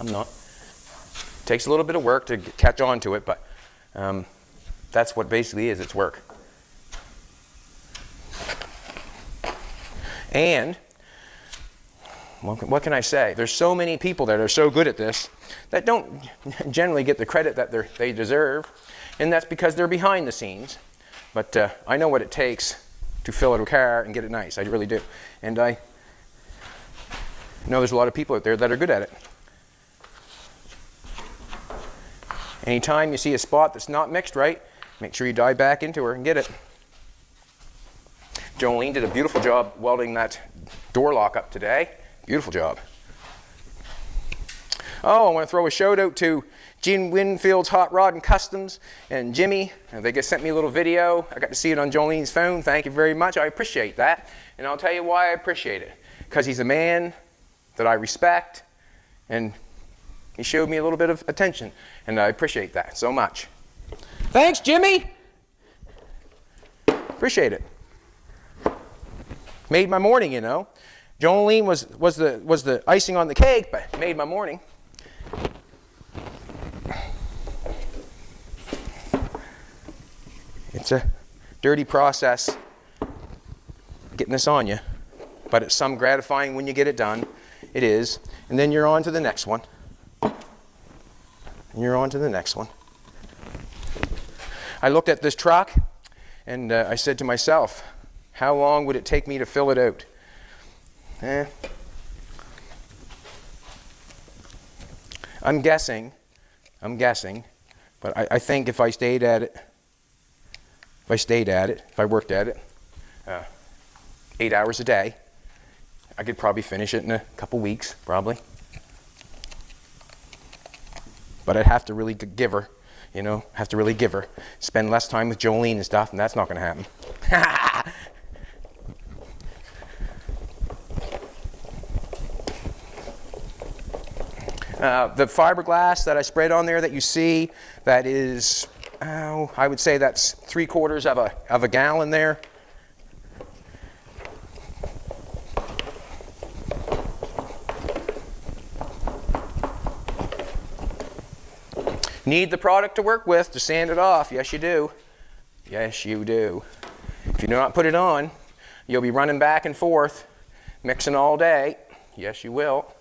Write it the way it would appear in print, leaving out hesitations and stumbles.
I'm not. It takes a little bit of work to catch on to it, but that's what basically is, it's work. And what can I say? There's so many people that are so good at this that don't generally get the credit that they deserve, and that's because they're behind the scenes. But I know what it takes to fill out a car and get it nice. I really do. And I know there's a lot of people out there that are good at it. Anytime you see a spot that's not mixed right, make sure you dive back into her and get it. Jolene did a beautiful job welding that door lock up today. Beautiful job. Oh, I want to throw a shout out to Gene Winfield's Hot Rod and Customs and Jimmy. They just sent me a little video. I got to see it on Jolene's phone. Thank you very much. I appreciate that. And I'll tell you why I appreciate it. Because he's a man that I respect, and he showed me a little bit of attention, and I appreciate that so much. Thanks, Jimmy. Appreciate it. Made my morning, you know. Jolene was the icing on the cake, but made my morning. It's a dirty process getting this on you, but it's some gratifying when you get it done. It is. And then you're on to the next one. And you're on to the next one. I looked at this truck and I said to myself, how long would it take me to fill it out? I'm guessing, but I think if I stayed at it, if I worked at it 8 hours a day, I could probably finish it in a couple weeks, probably. But I'd have to really give her, you know, spend less time with Jolene and stuff, and that's not going to happen. The fiberglass that I spread on there that you see, that is, I would say that's 3/4 of a gallon there. Need the product to work with to sand it off. Yes, you do. Yes, you do. If you do not put it on, you'll be running back and forth, mixing all day. Yes, you will.